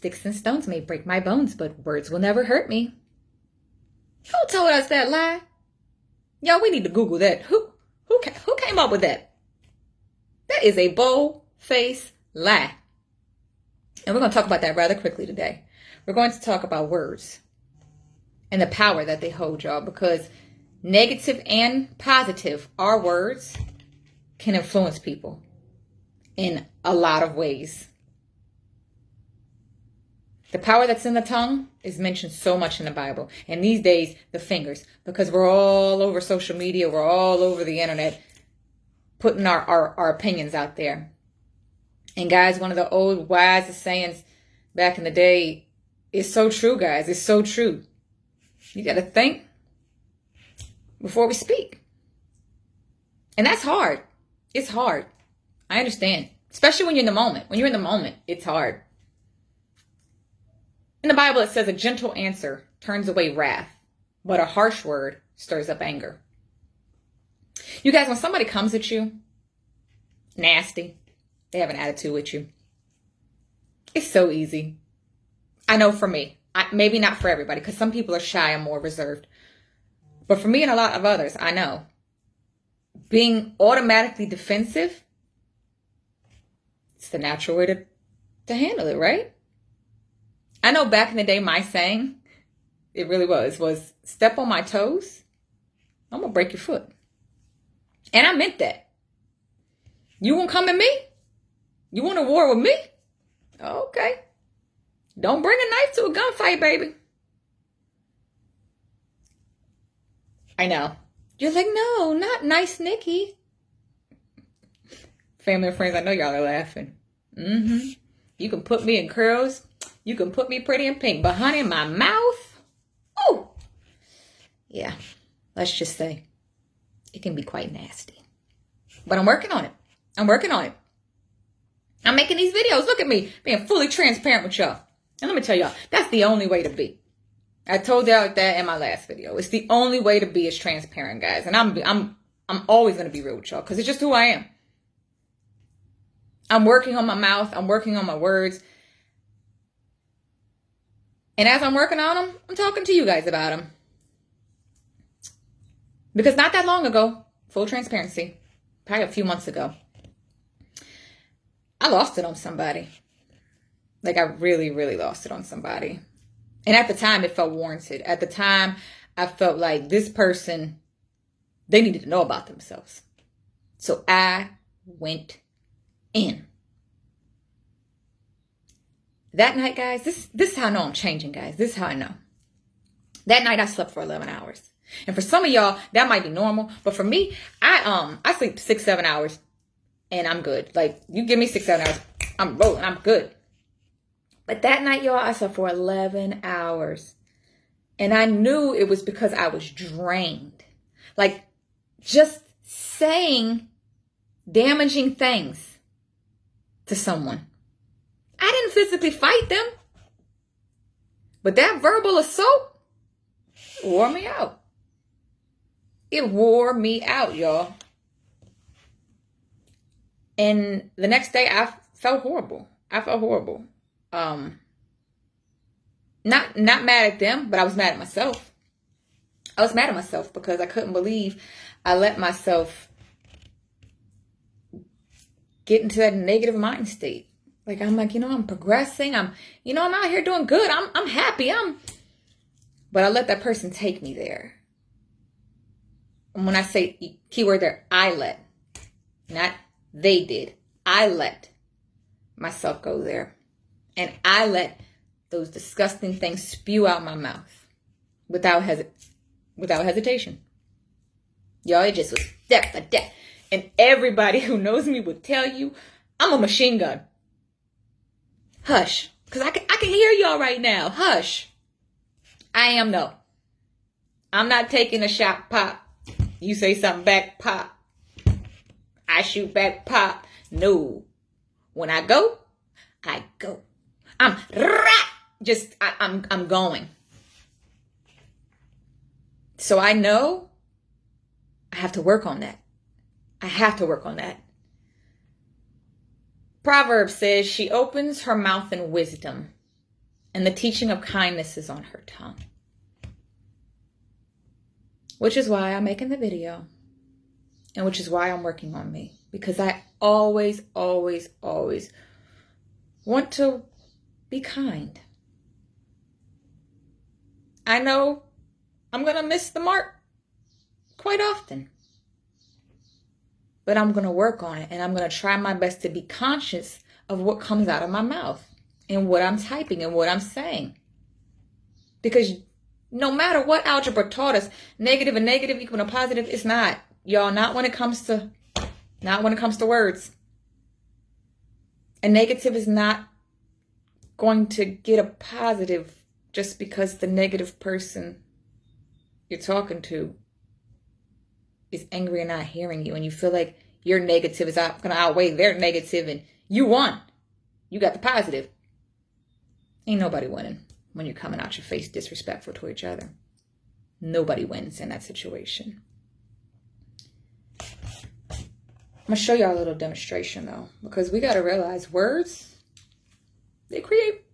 Sticks and stones may break my bones, but words will never hurt me. Who told us that lie? Yo, we need to Google that. Who came up with that? That is a bold-faced lie. And we're going to talk about that rather quickly today. We're going to talk about words and the power that they hold, y'all, because negative and positive, our words can influence people in a lot of ways. The power that's in the tongue is mentioned so much in the Bible. And these days, the fingers, because we're all over social media, we're all over the internet, putting our opinions out there. And guys, one of the old wisest sayings back in the day is so true, guys. It's so true. You got to think before we speak. And that's hard. It's hard. I understand. Especially when you're in the moment. When you're in the moment, it's hard. In the Bible, it says a gentle answer turns away wrath, but a harsh word stirs up anger. You guys, when somebody comes at you, nasty, they have an attitude with you, it's so easy. I know for me, maybe not for everybody, because some people are shy and more reserved. But for me and a lot of others, I know, being automatically defensive, it's the natural way to handle it, right? I know back in the day, my saying, it really was step on my toes, I'm going to break your foot. And I meant that. You won't come at me? You want a war with me? Okay. Don't bring a knife to a gunfight, baby. I know. You're like, no, not nice, Nikki. Family and friends, I know y'all are laughing. You can put me in curls. You can put me pretty in pink. But honey, my mouth, oh, yeah, let's just say it can be quite nasty. But I'm working on it. I'm making these videos. Look at me being fully transparent with y'all. And let me tell y'all, that's the only way to be. I told y'all that in my last video. It's the only way to be is transparent, guys. And I'm always going to be real with y'all because it's just who I am. I'm working on my mouth. I'm working on my words. And as I'm working on them, I'm talking to you guys about them. Because not that long ago, full transparency, probably a few months ago, I lost it on somebody. Like I really, really lost it on somebody. And at the time, it felt warranted. At the time, I felt like this person, they needed to know about themselves. So I went in. That night, guys, this is how I know I'm changing, guys. This is how I know. That night, I slept for 11 hours. And for some of y'all, that might be normal. But for me, I sleep 6-7 hours and I'm good. Like, you give me 6-7 hours, I'm rolling, I'm good. But that night, y'all, I slept for 11 hours. And I knew it was because I was drained. Like, just saying damaging things to someone. I didn't physically fight them. But that verbal assault wore me out. It wore me out, y'all. And the next day, I felt horrible. Not mad at them, but I was mad at myself. I was mad at myself because I couldn't believe I let myself get into that negative mind state. Like, I'm like, I'm progressing. I'm out here doing good. I'm happy. But I let that person take me there. And when I say keyword there, I let, not they did. I let myself go there. And I let those disgusting things spew out my mouth without hesitation. Y'all, it just was depth of depth. And everybody who knows me would tell you, I'm a machine gun. Hush. Because I can hear y'all right now. Hush. I am, though. I'm not taking a shot, pop. You say something back, pop. I shoot back, pop. No. When I go, I go. I'm going. So I know I have to work on that. Proverbs says she opens her mouth in wisdom And the teaching of kindness is on her tongue. Which is why I'm making the video. And which is why I'm working on me. Because I always, always, always want to be kind. I know I'm going to miss the mark quite often. But I'm going to work on it. And I'm going to try my best to be conscious of what comes out of my mouth. And what I'm typing and what I'm saying. Because no matter what algebra taught us, negative and negative equal to positive, it's not. Y'all, not when it comes to words. A negative is not going to get a positive just because the negative person you're talking to is angry and not hearing you. And you feel like your negative is going to outweigh their negative and you won. You got the positive. Ain't nobody winning when you're coming out your face disrespectful to each other. Nobody wins in that situation. I'm going to show y'all a little demonstration though, because we got to realize words, they create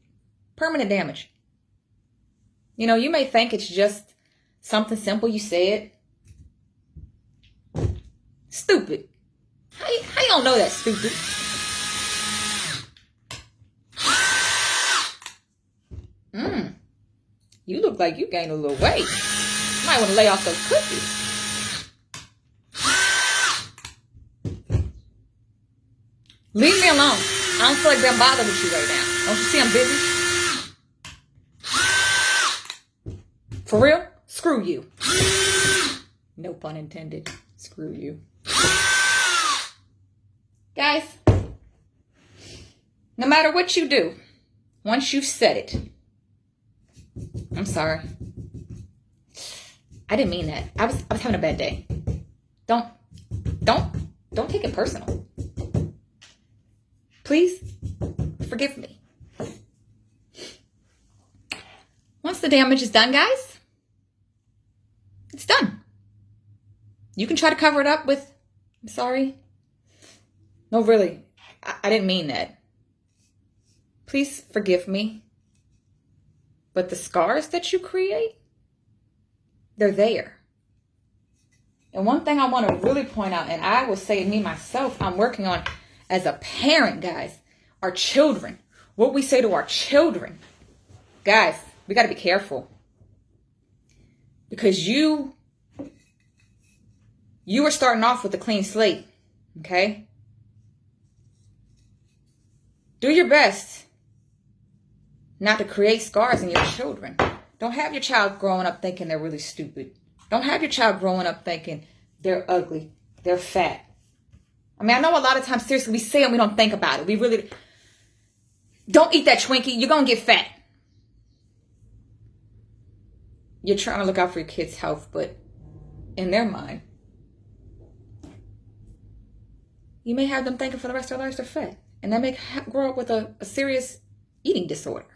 permanent damage. You know, you may think it's just something simple. You say it. Stupid. How you don't know that's stupid? You look like you gained a little weight. You might want to lay off those cookies. Leave me alone. I don't feel like being bothered with you right now. Don't you see I'm busy? For real? Screw you. No pun intended. Screw you. Guys, no matter what you do, once you've said it, I'm sorry. I didn't mean that. I was having a bad day. Don't take it personal. Please forgive me. Once the damage is done, guys, it's done. You can try to cover it up with, I'm sorry. No, really. I didn't mean that. Please forgive me. But the scars that you create, they're there. And one thing I want to really point out, and I will say me myself, I'm working on as a parent, guys, our children, what we say to our children. Guys, we got to be careful. Because you are starting off with a clean slate, okay? Do your best not to create scars in your children. Don't have your child growing up thinking they're really stupid. Don't have your child growing up thinking they're ugly, they're fat. I mean, I know a lot of times, seriously, we say it and we don't think about it. We really don't eat that Twinkie. You're going to get fat. You're trying to look out for your kids' health, but in their mind, you may have them thinking for the rest of their lives they're fat. And they may grow up with a serious eating disorder.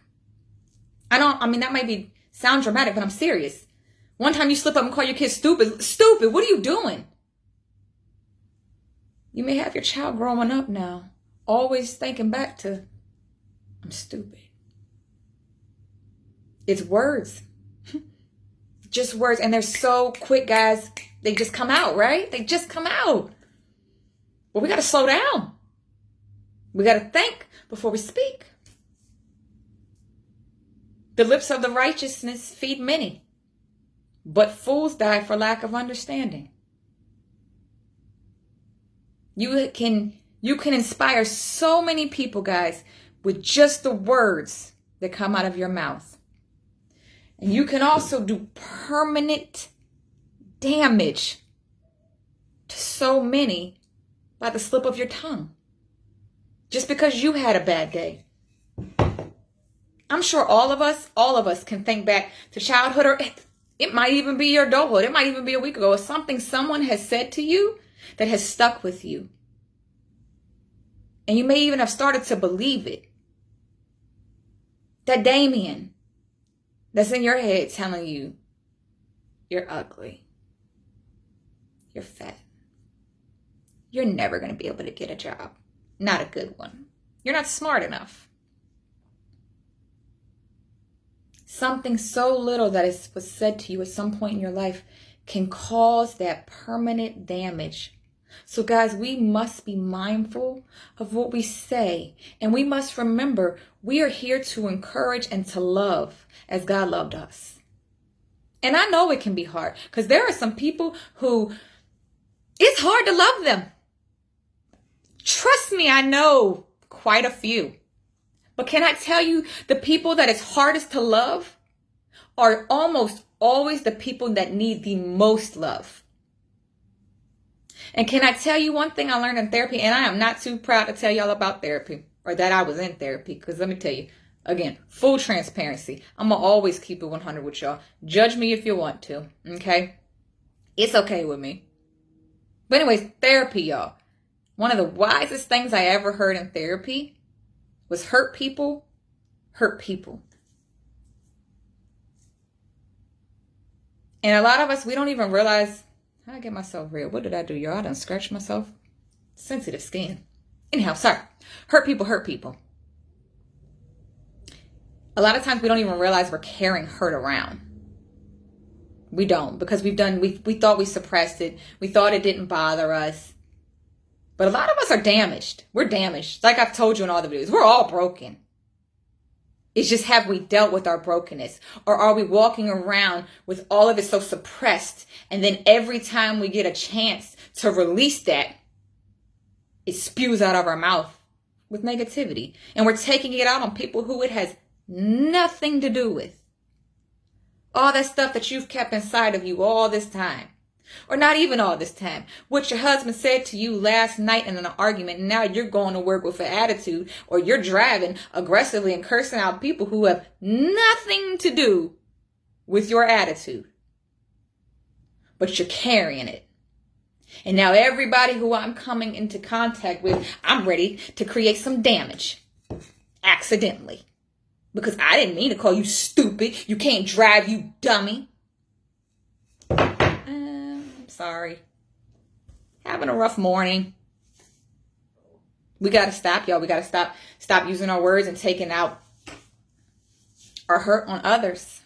I mean, that might sound dramatic, but I'm serious. One time you slip up and call your kid stupid. Stupid, what are you doing? You may have your child growing up now, always thinking back to, I'm stupid. It's words. Just words. And they're so quick, guys. They just come out, right? They just come out. Well, we got to slow down. We got to think before we speak. The lips of the righteousness feed many, but fools die for lack of understanding. You can inspire so many people, guys, with just the words that come out of your mouth. And you can also do permanent damage to so many by the slip of your tongue. Just because you had a bad day. I'm sure all of us can think back to childhood, or it might even be your adulthood. It might even be a week ago, or something someone has said to you that has stuck with you. And you may even have started to believe it. That Damien that's in your head telling you you're ugly, you're fat, you're never going to be able to get a job. Not a good one. You're not smart enough. Something so little that was said to you at some point in your life can cause that permanent damage. So guys, we must be mindful of what we say. And we must remember we are here to encourage and to love as God loved us. And I know it can be hard because there are some people who it's hard to love them. Trust me, I know quite a few. But can I tell you, the people that it's hardest to love are almost always the people that need the most love. And can I tell you one thing I learned in therapy? And I am not too proud to tell y'all about therapy or that I was in therapy. Because let me tell you, again, full transparency. I'm going to always keep it 100 with y'all. Judge me if you want to. Okay? It's okay with me. But anyways, therapy, y'all. One of the wisest things I ever heard in therapy was hurt people hurt people. And a lot of us, we don't even realize, how did I get myself real? What did I do, y'all? I done scratched myself. Sensitive skin. Anyhow, sorry. Hurt people hurt people. A lot of times we don't even realize we're carrying hurt around. We don't, because we thought we suppressed it. We thought it didn't bother us. But a lot of us are damaged. We're damaged. Like I've told you in all the videos, we're all broken. It's just, have we dealt with our brokenness? Or are we walking around with all of it so suppressed, and then every time we get a chance to release that, it spews out of our mouth with negativity. And we're taking it out on people who it has nothing to do with. All that stuff that you've kept inside of you all this time. Or not even all this time. What your husband said to you last night in an argument, and now you're going to work with an attitude, or you're driving aggressively and cursing out people who have nothing to do with your attitude. But you're carrying it. And now everybody who I'm coming into contact with, I'm ready to create some damage. Accidentally. Because I didn't mean to call you stupid. You can't drive, you dummy. Sorry. Having a rough morning. We got to stop, y'all. We got to stop using our words and taking out our hurt on others.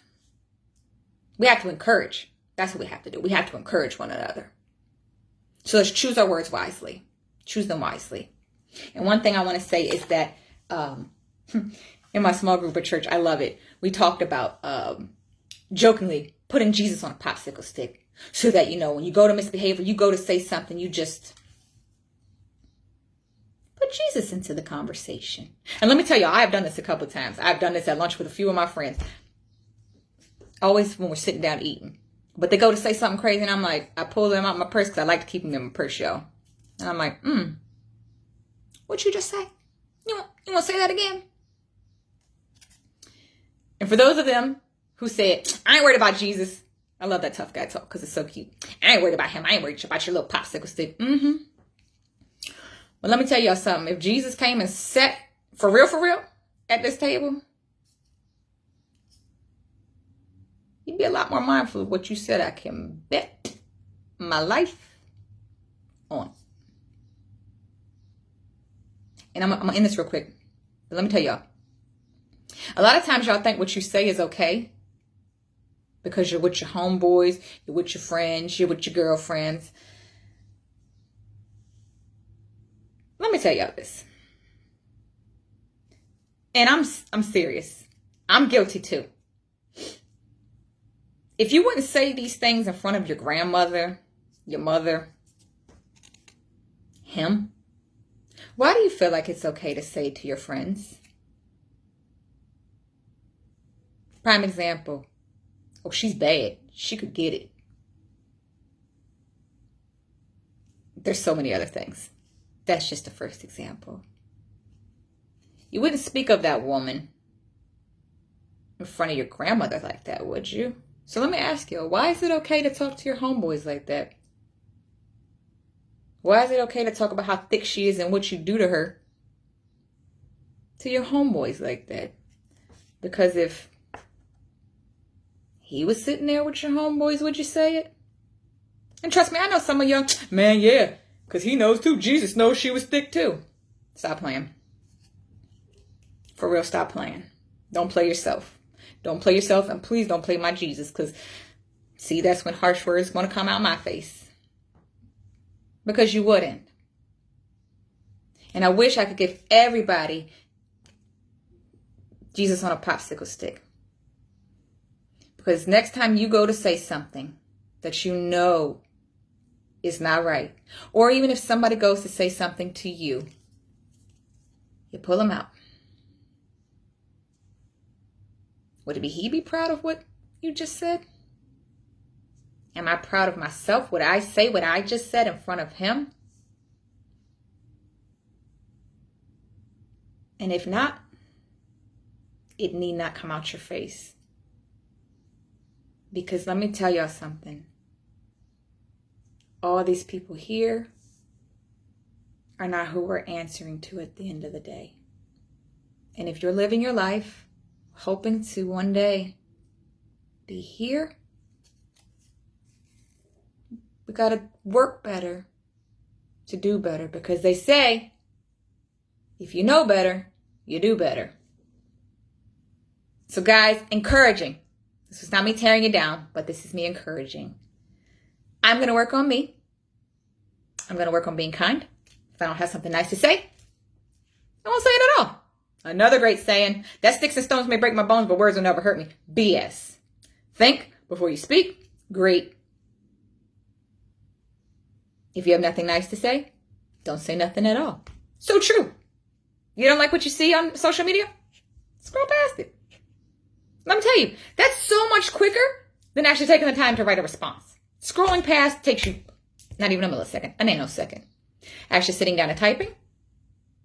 We have to encourage. That's what we have to do. We have to encourage one another. So let's choose our words wisely. Choose them wisely. And one thing I want to say is that in my small group at church, I love it. We talked about jokingly putting Jesus on a popsicle stick. So that, when you go to misbehave or you go to say something, you just put Jesus into the conversation. And let me tell you, I have done this a couple of times. I've done this at lunch with a few of my friends. Always when we're sitting down eating. But they go to say something crazy and I'm like, I pull them out of my purse because I like to keep them in my purse, y'all. And I'm like, what you just say? You want to say that again? And for those of them who said, I ain't worried about Jesus. I love that tough guy talk because it's so cute. I ain't worried about him. I ain't worried about your little popsicle stick. But let me tell y'all something. If Jesus came and sat for real, at this table, you'd be a lot more mindful of what you said. I can bet my life on. And I'm going to end this real quick. But let me tell y'all. A lot of times y'all think what you say is okay. Because you're with your homeboys, you're with your friends, you're with your girlfriends. Let me tell y'all this. And I'm serious. I'm guilty too. If you wouldn't say these things in front of your grandmother, your mother, him, why do you feel like it's okay to say to your friends? Prime example. Oh, she's bad. She could get it. There's so many other things. That's just the first example. You wouldn't speak of that woman in front of your grandmother like that, would you? So let me ask you, why is it okay to talk to your homeboys like that? Why is it okay to talk about how thick she is and what you do to her to your homeboys like that? Because if he was sitting there with your homeboys, would you say it? And trust me, I know some of y'all, man, yeah, because he knows too. Jesus knows she was thick too. Stop playing. For real, stop playing. Don't play yourself. Don't play yourself, and please don't play my Jesus, because see, that's when harsh words want to come out my face. Because you wouldn't. And I wish I could give everybody Jesus on a popsicle stick. Because next time you go to say something that you know is not right, or even if somebody goes to say something to you, you pull them out. Would he be proud of what you just said? Am I proud of myself? Would I say what I just said in front of him? And if not, it need not come out your face. Because let me tell y'all something. All these people here are not who we're answering to at the end of the day. And if you're living your life hoping to one day be here, we got to work better to do better, because they say, if you know better, you do better. So guys, encouraging. This is not me tearing you down, but this is me encouraging. I'm going to work on me. I'm going to work on being kind. If I don't have something nice to say, I won't say it at all. Another great saying, that sticks and stones may break my bones, but words will never hurt me. BS. Think before you speak. Great. If you have nothing nice to say, don't say nothing at all. So true. You don't like what you see on social media? Scroll past it. Let me tell you, that's so much quicker than actually taking the time to write a response. Scrolling past takes you not even a millisecond, a nanosecond. Actually sitting down and typing,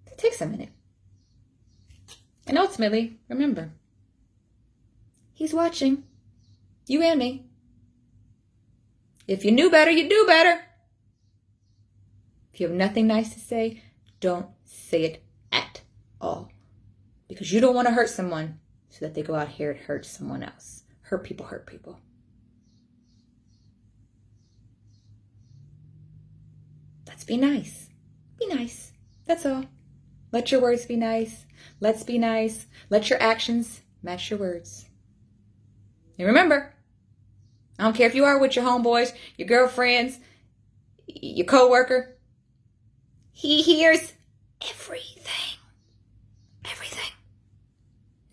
it takes a minute. And ultimately, remember, he's watching you and me. If you knew better, you'd do better. If you have nothing nice to say, don't say it at all. Because you don't want to hurt someone so that they go out here and hurt someone else. Hurt people hurt people. Let's be nice. Be nice. That's all. Let your words be nice. Let's be nice. Let your actions match your words. And remember, I don't care if you are with your homeboys, your girlfriends, your coworker. He hears everything. Everything.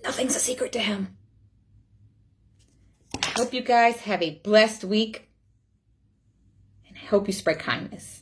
Nothing's a secret to him. I hope you guys have a blessed week, and I hope you spread kindness.